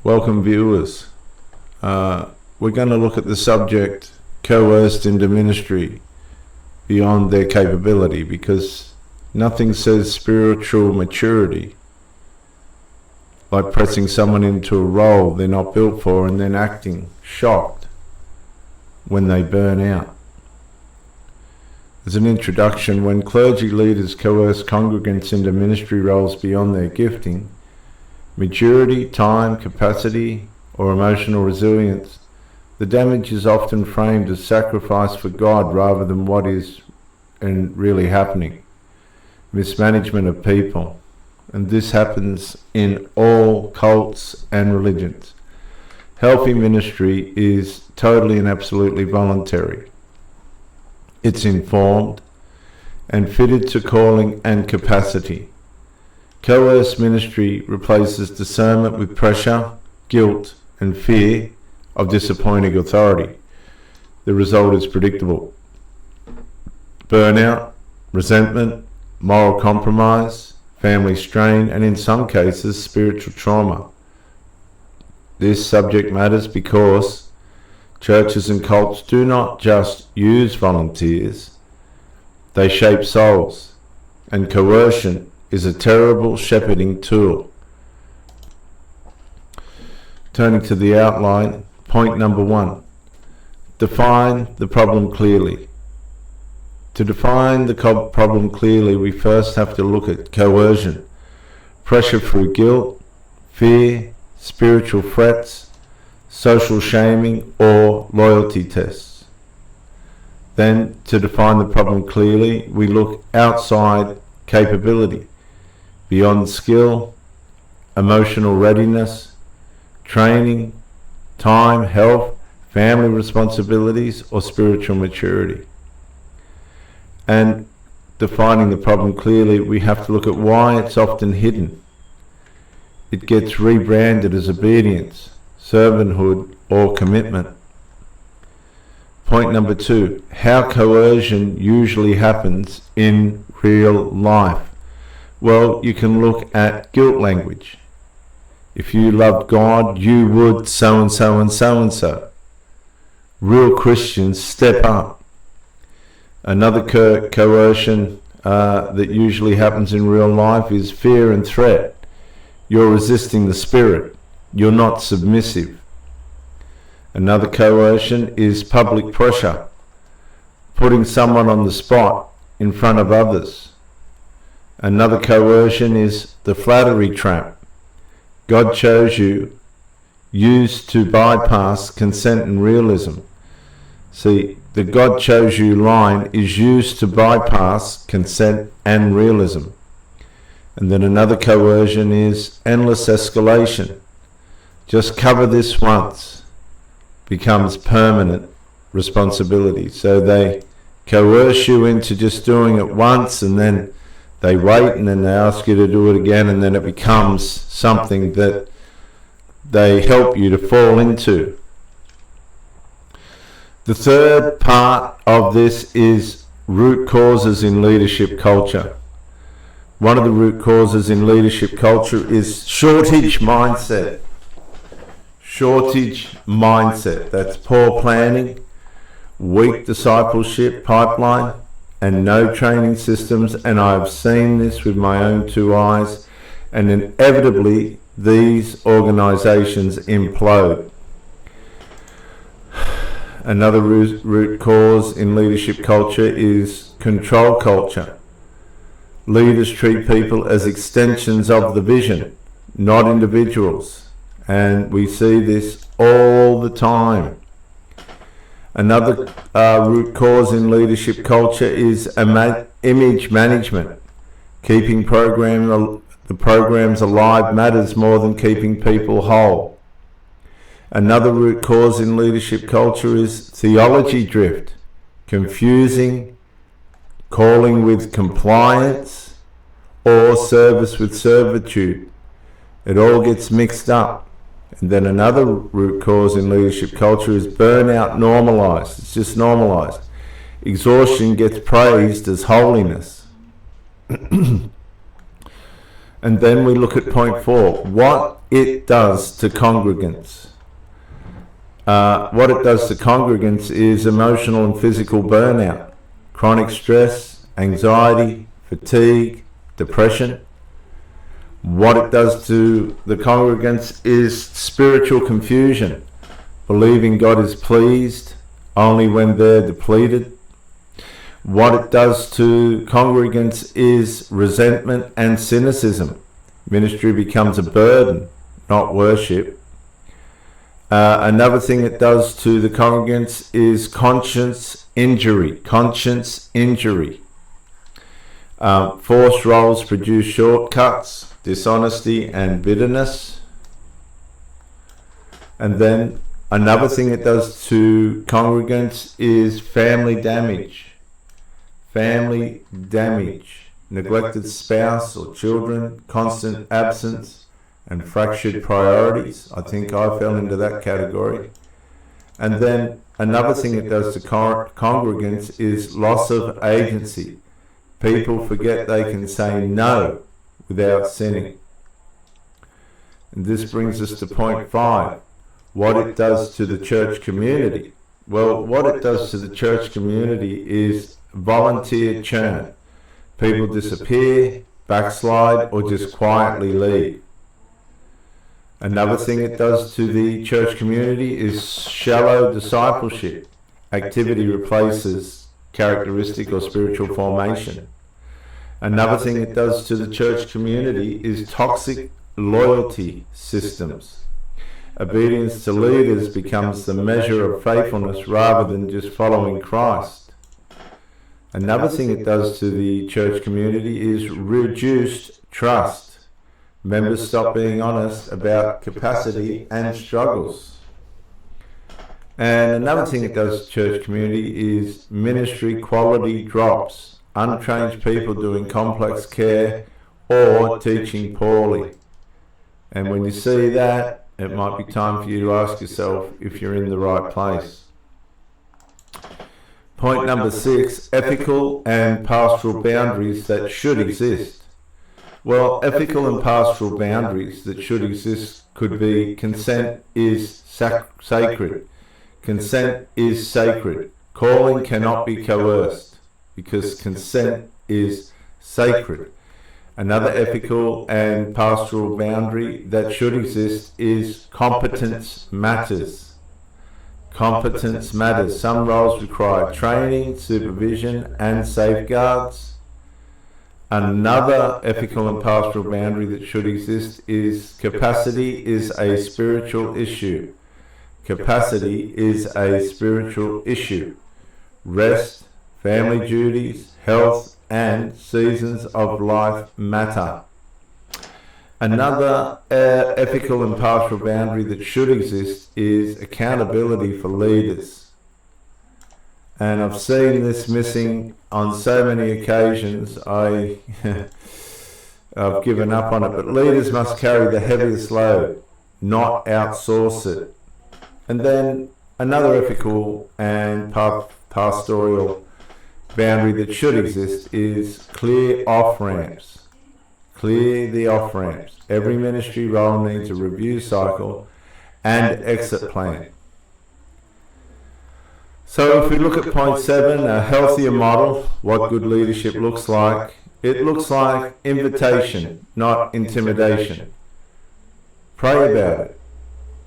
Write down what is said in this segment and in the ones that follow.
Welcome viewers. We're going to look at the subject coerced into ministry beyond their capability, because nothing says spiritual maturity like pressing someone into a role they're not built for and then acting shocked when they burn out. As an introduction, when clergy leaders coerce congregants into ministry roles beyond their gifting, maturity, time, capacity, or emotional resilience, the damage is often framed as sacrifice for God rather than what is really happening. Mismanagement of people. And this happens in all cults and religions. Healthy ministry is totally and absolutely voluntary. It's informed and fitted to calling and capacity. Coerced ministry replaces discernment with pressure, guilt, and fear of disappointing authority. The result is predictable. Burnout, resentment, moral compromise, family strain, and in some cases, spiritual trauma. This subject matters because churches and cults do not just use volunteers, they shape souls, and coercion is a terrible shepherding tool. Turning to the outline, point number 1, define the problem clearly. To define the problem clearly, we first have to look at coercion, pressure through guilt, fear, spiritual threats, social shaming, or loyalty tests. Then, to define the problem clearly, we look outside capability, beyond skill, emotional readiness, training, time, health, family responsibilities, or spiritual maturity. And defining the problem clearly, we have to look at why it's often hidden. It gets rebranded as obedience, servanthood, or commitment. Point number 2, how coercion usually happens in real life. Well, you can look at guilt language. If you loved God, you would so-and-so and so-and-so. Real Christians step up. Another coercion that usually happens in real life is fear and threat. You're resisting the Spirit. You're not submissive. Another coercion is public pressure, putting someone on the spot in front of others. Another coercion is the flattery trap. God chose you, used to bypass consent and realism. See, the God chose you line is used to bypass consent and realism. And then another coercion is endless escalation. Just cover this once, becomes permanent responsibility. So they coerce you into just doing it once, and then they wait, and then they ask you to do it again, and then it becomes something that they help you to fall into. The third part of this is root causes in leadership culture. One of the root causes in leadership culture is shortage mindset. Shortage mindset. That's poor planning, weak discipleship pipeline, and no training systems. And I've seen this with my own 2 eyes. And inevitably, these organizations implode. Another root cause in leadership culture is control culture. Leaders treat people as extensions of the vision, not individuals. And we see this all the time. Another root cause in leadership culture is image management. Keeping the programs alive matters more than keeping people whole. Another root cause in leadership culture is theology drift, confusing calling with compliance or service with servitude. It all gets mixed up. And then another root cause in leadership culture is burnout normalized. It's just normalized. Exhaustion gets praised as holiness. And then we look at point 4, what it does to congregants. What it does to congregants is emotional and physical burnout, chronic stress, anxiety, fatigue, depression. What it does to the congregants is spiritual confusion, believing God is pleased only when they're depleted. What it does to congregants is resentment and cynicism. Ministry becomes a burden, not worship. Another thing it does to the congregants is conscience injury. Forced roles produce shortcuts, dishonesty and bitterness. And then another thing it does to congregants is family damage. Neglected spouse or children, constant absence, and fractured priorities. I think I fell into that category. And then another thing it does to congregants is loss of agency. People forget they can say no without sinning. And this brings us to point 5, what it does to the church community. Well, what it does to the church community is volunteer churn. People disappear, backslide, or just quietly leave. Another thing it does to the church community is shallow discipleship. Activity replaces characteristic or spiritual formation. Another thing it does to the church community is toxic loyalty systems. Obedience to leaders becomes the measure of faithfulness rather than just following Christ. Another thing it does to the church community is reduced trust. Members stop being honest about capacity and struggles. And another thing it does to church community is ministry quality drops. Untrained people doing complex care or teaching poorly. And when you see that, it might be time for you to ask yourself if you're in the right place. Point number 6, ethical and pastoral boundaries that should exist. Well, ethical and pastoral boundaries that should exist could be consent is sacred. Consent is sacred. Calling cannot be coerced because consent is sacred. Another ethical and pastoral boundary that should exist is competence matters. Competence matters. Some roles require training, supervision, and safeguards. Another ethical and pastoral boundary that should exist is capacity is a spiritual issue. Capacity is a spiritual issue. Rest, family duties, health, and seasons of life matter. Another ethical and pastoral boundary that should exist is accountability for leaders. And I've seen this missing on so many occasions, I've given up on it. But leaders must carry the heaviest load, not outsource it. And then another ethical and pastoral boundary that should exist is clear off-ramps. Clear the off-ramps. Every ministry role needs a review cycle and exit plan. So if we look at point 7, a healthier model, what good leadership looks like, it looks like invitation, not intimidation. Pray about it.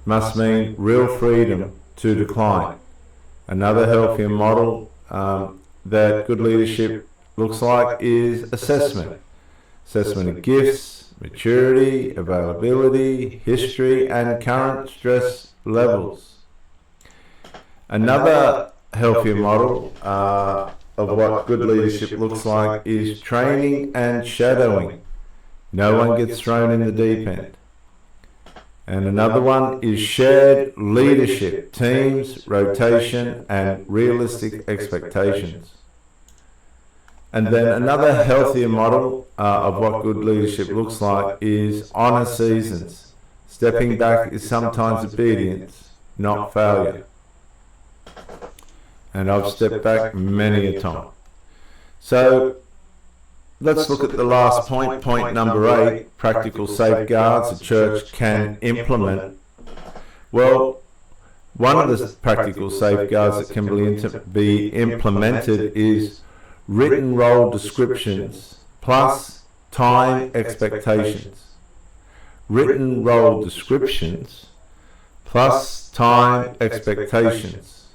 Must mean real freedom to decline. Another healthier model that good leadership looks like is assessment. Assessment of gifts, maturity, availability, history, and current stress levels. Another healthier model of what good leadership looks like is training and shadowing. No one gets thrown in the deep end. And another one is shared leadership, teams, rotation, and realistic expectations. And then another healthier model of what good leadership looks like is honor seasons. Stepping back is sometimes obedience, not failure. And I've stepped back many a time. So let's look at the last point, point number 8, practical safeguards a church can implement. Well, one of the practical safeguards that can be implemented is written role descriptions plus time expectations. Written role descriptions plus time expectations.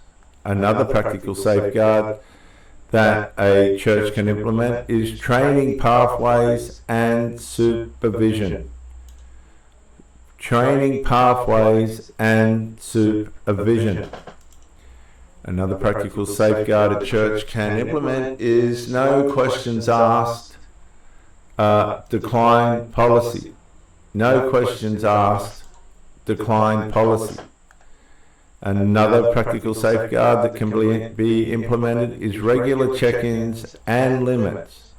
Another practical safeguard that a church can implement is training pathways and supervision. Training pathways and supervision. Another practical safeguard a church can implement is no questions asked, decline policy. No questions asked, decline policy. Another practical safeguard that can be implemented is regular check-ins and limits,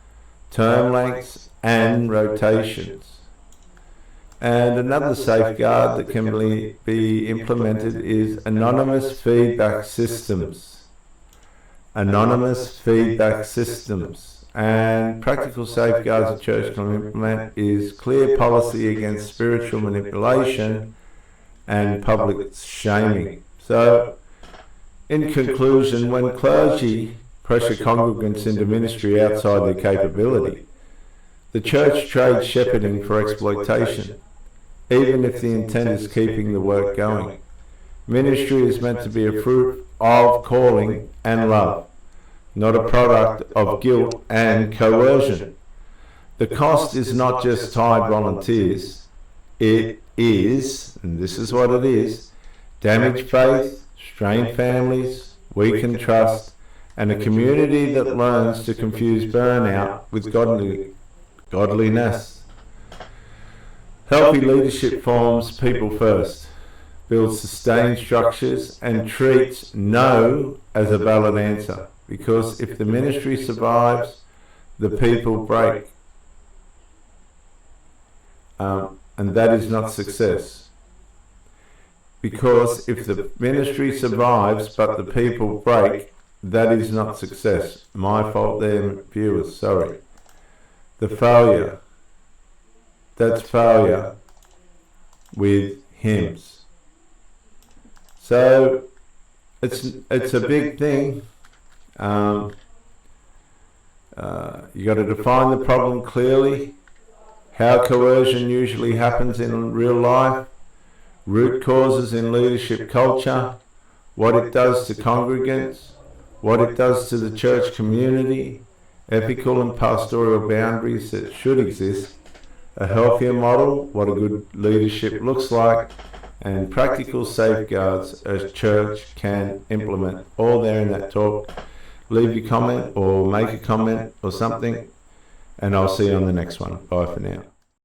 term lengths and rotations. And another safeguard that can be implemented is anonymous feedback systems. Anonymous feedback systems. And practical safeguards a church can implement is clear policy against spiritual manipulation and public shaming. So, in conclusion, when clergy pressure congregants into ministry outside their capability, the church trades shepherding for exploitation, even if the intent is keeping the work going. Ministry is meant to be a fruit of calling and love, not a product of guilt and coercion. The cost is not just tired volunteers. It is, and this is what it is, damaged faith, strained families, weakened trust, and a community that learns to confuse burnout with godliness. Healthy leadership forms people first, builds sustained structures, and treats no as a valid answer. Because if the ministry survives, the people break. And that is not success. Because if the ministry survives but the people break, that is not success. My fault there, viewers, sorry. The failure. That's failure with hymns. So it's a big thing. You got to define the problem clearly. How coercion usually happens in real life. Root causes in leadership culture. What it does to congregants. What it does to the church community. Ethical and pastoral boundaries that should exist. A healthier model, what a good leadership looks like, and practical safeguards a church can implement. All there in that talk. Leave your comment or make a comment or something, and I'll see you on the next one. Bye for now.